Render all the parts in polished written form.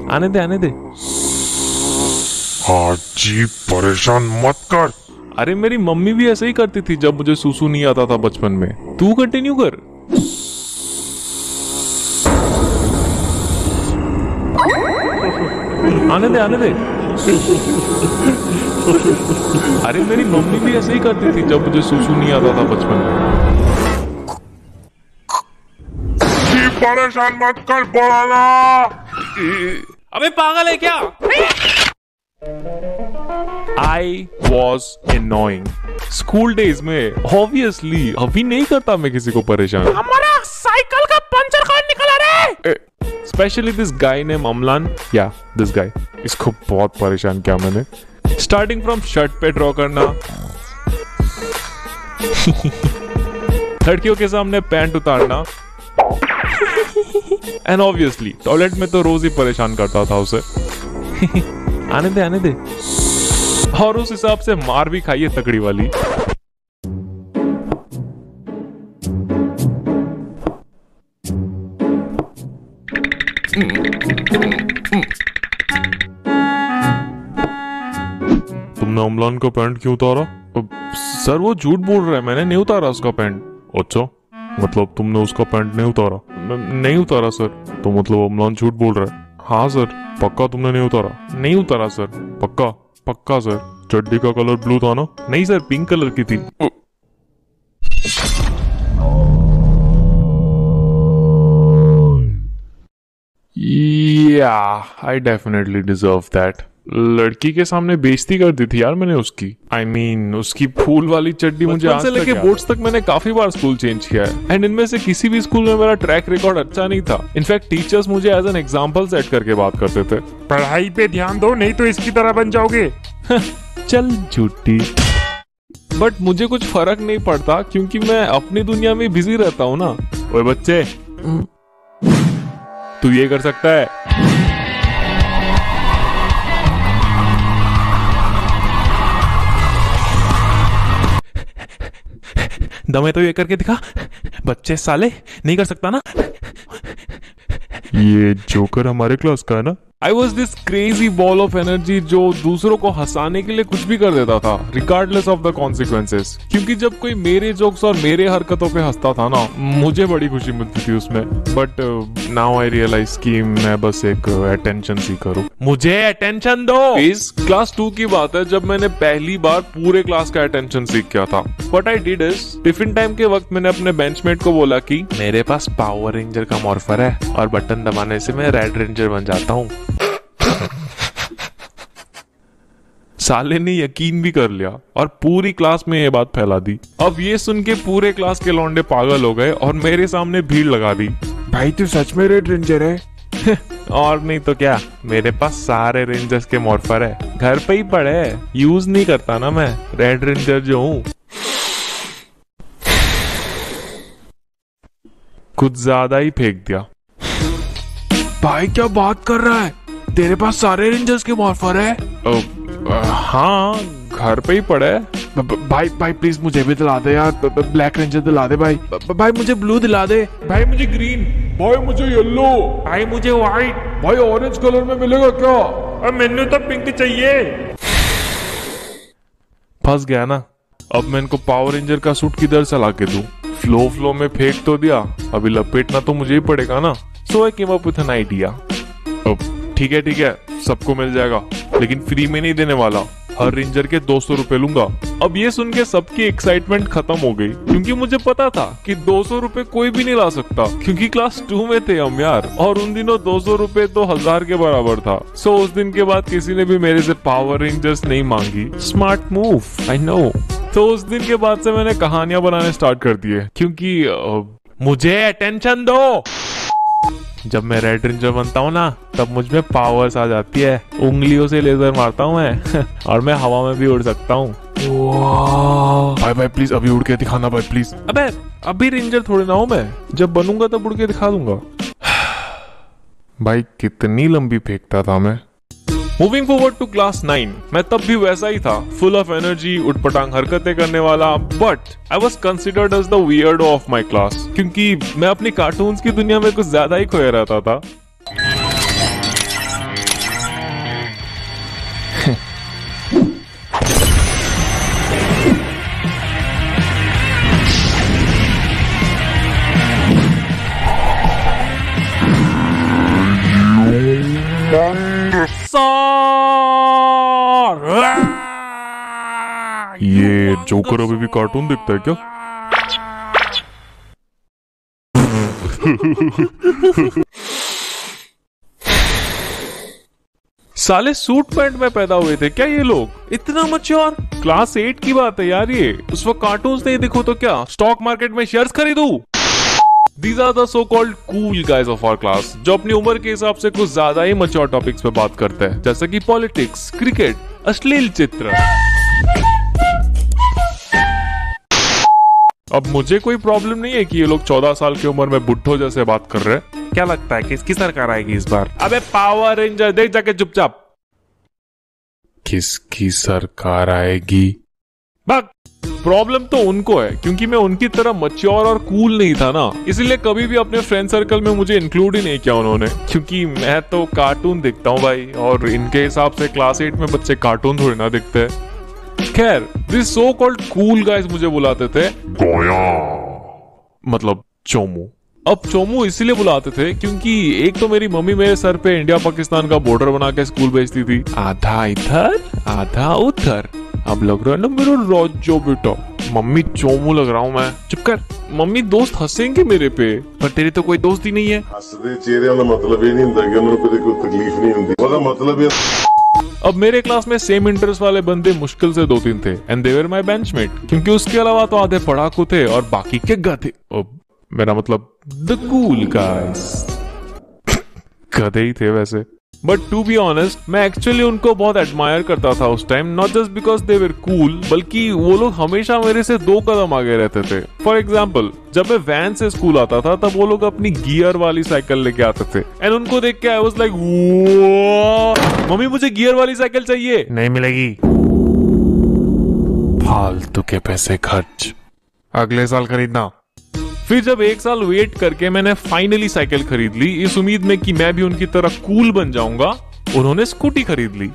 आने दे आने दे। हाजी परेशान मत कर। अरे मेरी मम्मी भी ऐसे ही करती थी जब मुझे सूसू नहीं आता था बचपन में। तू कंटिन्यू कर। आने दे आने दे। अरे मेरी मम्मी भी ऐसे ही करती थी जब मुझे सूसू नहीं आता था बचपन में। परेशान मत कर बोला। अबे पागल है क्या? I was annoying. School days में ऑब्वियसली अभी नहीं करता मैं किसी को परेशान। हमारा साइकिल का पंचर कौन निकला रे? Specially this guy name Amlan. या दिस गाय, इसको बहुत परेशान किया मैंने। स्टार्टिंग फ्रॉम शर्ट पे ड्रॉ करना, लड़कियों के सामने पैंट उतारना, एंड ऑब्वियसली टॉयलेट में तो रोज ही परेशान करता था उसे। आने दे आने दे। और उस हिसाब से मार भी खाई है तकड़ी वाली। तुमने अमलान का पैंट क्यों उतारा? सर वो झूठ बोल रहा है, मैंने नहीं उतारा उसका पैंट। अच्छा, मतलब तुमने उसका पैंट नहीं उतारा? नहीं उतारा सर। तो मतलब अमलान झूठ बोल रहा है? हाँ सर। पक्का तुमने नहीं उतारा? नहीं उतारा सर। पक्का? पक्का सर। चड्डी का कलर ब्लू था ना? नहीं सर, पिंक कलर की थी। I definitely deserve that. लड़की के सामने बेइज्जती कर दी थी यार मैंने उसकी। I mean, उसकी फूल वाली चड्डी मुझे आज से लेके बोर्ड्स तक मैंने काफी बार स्कूल चेंज किया है, एंड इनमें से किसी भी स्कूल में मेरा ट्रैक रिकॉर्ड अच्छा नहीं था। इनफैक्ट टीचर्स मुझे एज एन एग्जांपल सेट करके बात करते थे। पढ़ाई पे ध्यान दो, नहीं तो इसकी तरह बन जाओगे। चल झूठी। बट मुझे कुछ फर्क नहीं पड़ता क्योंकि मैं अपनी दुनिया में बिजी रहता हूँ ना। ओए बच्चे, तू ये कर सकता है? दमे तो ये करके दिखा। बच्चे साले, नहीं कर सकता ना? ये जोकर हमारे क्लास का है ना? I was this crazy ball of energy जो दूसरों को हंसाने के लिए कुछ भी कर देता था, regardless of the consequences। क्योंकि जब कोई मेरे जोक्स और मेरे हरकतों पे हंसता था ना, मुझे बड़ी खुशी मिलती थी उसमें। बट now I realize कि मैं बस एक attention सीकर हूँ। मुझे attention दो। इस क्लास 2 की बात है जब मैंने पहली बार पूरे क्लास का attention सीख किया था। What I did is, tiffin time के वक्त मैंने अपने बेंचमेट को बोला कि मेरे पास पावर रेंजर का मॉर्फर है और बटन दबाने से मैं रेड रेंजर बन जाता हूँ। साले ने यकीन भी कर लिया और पूरी क्लास में ये बात फैला दी। अब ये सुन के पूरे क्लास के लौंडे पागल हो गए और मेरे सामने भीड़ लगा दी। भाई तू सच में रेड रेंजर है? और नहीं तो क्या, मेरे पास सारे रेंजर्स के मॉर्फर है, घर पे ही पड़े है, यूज नहीं करता ना मैं, रेड रेंजर जो हूँ। कुछ ज्यादा ही फेंक दिया। भाई क्या बात कर रहा है? तेरे पास सारे रेंजर्स के मॉर्फर है? हाँ, घर पे ही पड़ा है। भाई प्लीज मुझे भी दिला दे यार, ब्लैक रेंजर दिला दे भाई। भाई मुझे ब्लू दिला दे। भाई मुझे ग्रीन। भाई मुझे येलो। भाई मुझे व्हाइट। भाई ऑरेंज कलर में मिलेगा क्या? मैंने तो पिंक चाहिए। फंस गया ना। अब मैं इनको पावर रेंजर का सूट किधर से ला के दूं? फ्लो में फेंक तो दिया, अभी लपेटना तो मुझे ही पड़ेगा ना। So I came up with an idea. ठीक है, सबको मिल जाएगा, लेकिन फ्री में नहीं देने वाला। हर रेंजर के 200 रुपए लूंगा। अब ये सुन के सबकी एक्साइटमेंट खत्म हो गई, क्योंकि मुझे पता था कि 200 रुपए कोई भी नहीं ला सकता, क्योंकि क्लास 2 में थे हम यार, और उन दिनों 200 रुपए तो 1000 के बराबर था। सो उस दिन के बाद किसी ने भी मेरे से पावर रेंजर्स नहीं मांगी। Smart move, I know. तो उस दिन के बाद से मैंने कहानियां बनाने स्टार्ट कर दिए, क्योंकि मुझे अटेंशन दो। जब मैं रेड रेंजर बनता हूँ ना तब मुझ में पावर्स आ जाती है, उंगलियों से लेजर मारता हूँ मैं और मैं हवा में भी उड़ सकता हूँ। भाई भाई प्लीज अभी उड़ के दिखाना भाई प्लीज। अबे अभी रेंजर थोड़ी ना हूँ मैं, जब बनूंगा तब उड़ के दिखा दूंगा। भाई कितनी लंबी फेंकता था मैं। मूविंग फॉरवर्ड टू क्लास 9, मैं तब भी वैसा ही था, फुल ऑफ एनर्जी, उठपटांग हरकतें करने वाला, but I was considered as the weirdo of my class, क्योंकि मैं अपनी कार्टून्स की दुनिया में कुछ ज्यादा ही खोया रहता था। ये जोकर अभी भी कार्टून देखता है क्या? साले सूट पैंट में पैदा हुए थे क्या ये लोग? इतना मैच्योर? क्लास 8 की बात है यार ये। उस वक्त कार्टून्स नहीं देखो तो क्या स्टॉक मार्केट में शेयर्स खरीदूं? These are the so-called cool guys of our class, जो अपनी उम्र के हिसाब से कुछ ज्यादा ही मैच्योर टॉपिक्स पे बात करते हैं, जैसे कि पॉलिटिक्स, क्रिकेट, अश्लील चित्र। अब मुझे कोई प्रॉब्लम नहीं है कि ये लोग 14 साल की उम्र में बुड्ढों जैसे बात कर रहे हैं। क्या लगता है किसकी सरकार आएगी इस बार? अबे पावर रेंजर देख जाके चुपचाप। किसकी सरकार आएगी? बक प्रॉब्लम तो उनको है, क्योंकि मैं उनकी तरह मैच्योर और कूल नहीं था ना, इसलिए कभी भी अपने फ्रेंड सर्कल में मुझे इंक्लूड ही नहीं किया उन्होंने, क्योंकि मैं तो कार्टून देखता हूँ भाई, और इनके हिसाब से क्लास 8 में बच्चे कार्टून थोड़ी ना देखते हैं। खैर this so called cool guys मुझे बुलाते थे गोया, मतलब चोमू। अब चोमू इसीलिए बुलाते थे क्योंकि एक तो मेरी मम्मी मेरे सर पे इंडिया पाकिस्तान का बॉर्डर बना के स्कूल भेजती थी, आधा इधर आधा उधर। अब लग रहा है ना मेरा राजो बेटा। मम्मी चोमू लग रहा हूँ मैं? चुप कर, मम्मी दोस्त हंसेंगे मेरे पे, पर तेरी तो कोई दोस्त ही नहीं है। हसदे चेहरे का मतलब ये नहीं होता कि उन्हें कोई तकलीफ नहीं होती, उसका मतलब ये। अब मेरे क्लास में सेम इंटरेस्ट वाले बंदे मुश्किल से 2-3 थे, and they were my benchmate, क्योंकि उसके अलावा तो आधे पढ़ाकू थे और बाकी के गधे। मेरा मतलब द कूल गाइस। गधे ही थे वैसे, बट टू बी ऑनेस्ट मैं एक्चुअली उनको बहुत एडमायर करता था उस time, not just because they were cool, बल्कि वो लोग हमेशा मेरे से 2 कदम आगे रहते थे। फॉर एग्जाम्पल जब मैं वैन से स्कूल आता था तब वो लोग अपनी गियर वाली साइकिल लेके आते थे, एंड उनको देख के आई वाज लाइक मम्मी मुझे गियर वाली साइकिल चाहिए। नहीं मिलेगी, फालतू के पैसे खर्च, अगले साल खरीदना। फिर जब 1 साल वेट करके मैंने फाइनली साइकिल खरीद ली, इस उम्मीद में कि मैं भी उनकी तरह कूल बन जाऊंगा, उन्होंने स्कूटी खरीद ली।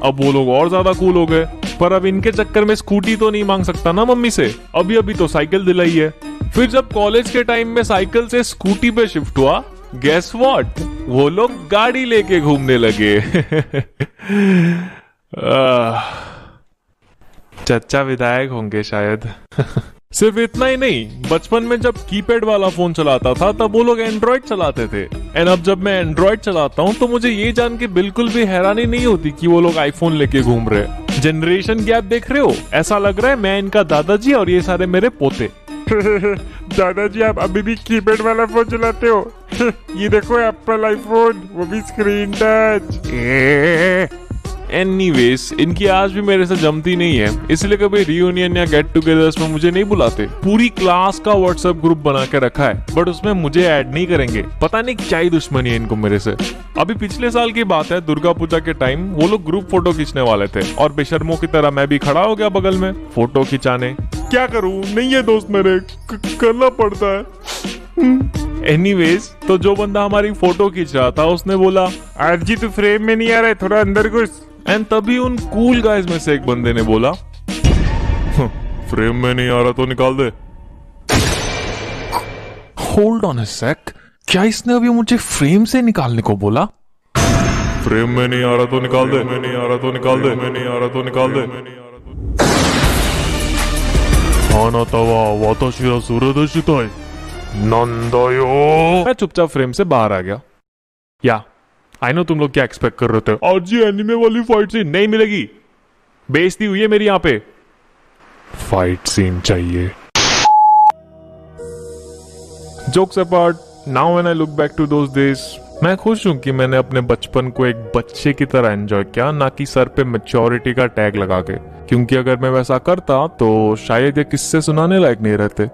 अब वो लोग और ज्यादा कूल हो गए, पर अब इनके चक्कर में स्कूटी तो नहीं मांग सकता ना मम्मी से, अभी अभी तो साइकिल दिलाई है। फिर जब कॉलेज के टाइम में साइकिल से स्कूटी पे शिफ्ट हुआ, गेस व्हाट, वो लोग गाड़ी लेके घूमने लगे। चचा विधायक होंगे शायद। सिर्फ इतना ही नहीं, बचपन में जब कीपैड वाला फोन चलाता था तब वो लोग एंड्रॉइड चलाते थे, एंड अब जब मैं एंड्रॉइड चलाता हूँ तो मुझे ये जान के बिल्कुल भी हैरानी नहीं होती कि वो लोग आईफोन लेके घूम रहे। जनरेशन गैप देख रहे हो? ऐसा लग रहा है मैं इनका दादाजी और ये सारे मेरे पोते। दादाजी आप अभी भी कीपैड वाला फोन चलाते हो? ये देखो एप्पल आईफोन, वो भी स्क्रीन टच। एनीवेज इनकी आज भी मेरे से जमती नहीं है, इसलिए कभी रियूनियन या गेट टुगेदर्स में मुझे नहीं बुलाते। पूरी क्लास का व्हाट्सएप ग्रुप बना के रखा है, बट उसमें मुझे ऐड नहीं करेंगे। पता नहीं क्या ही दुश्मनी है इनको मेरे से। अभी पिछले साल की बात है, दुर्गा पूजा के टाइम वो लोग ग्रुप फोटो खींचने वाले थे, और बेशर्मों की तरह मैं भी खड़ा हो गया बगल में फोटो खिंचाने। क्या करूं, नहीं है दोस्त मेरे, करना पड़ता है। एनीवेज तो जो बंदा हमारी फोटो खींच रहा था उसने बोला, आज जी तू फ्रेम में नहीं आ रहा है, थोड़ा अंदर घुस। एंड तभी उन कूल गाइज में से एक बंदे ने बोला, फ्रेम में नहीं आ रहा तो निकाल दे। होल्ड ऑन अ सेक, क्या इसने अभी मुझे फ्रेम से निकालने को बोला? फ्रेम में नहीं आ रहा तो निकाल दे, मैं नहीं आ रहा तो निकाल दे, मैं नहीं आ रहा तो निकाल दे। आना तवा वाताशी रा सुरदशिताई नंदायो। मैं चुपचाप फ्रेम से बाहर आ गया। या आई नो तुम लोग क्या एक्सपेक्ट कर रहे थे, आज जी एनिमे वाली फाइट सीन नहीं मिलेगी, बेइज्जती हुई है मेरी यहाँ पे। फाइट सीन चाहिए। Jokes apart, now when I look back to those days, मैं खुश हूँ कि मैंने अपने बचपन को एक बच्चे की तरह एंजॉय किया, ना कि सर पे मैच्योरिटी का टैग लगा के। क्योंकि अगर मैं वैसा करता तो शायद ये किस्से सुनाने लायक नहीं रहते।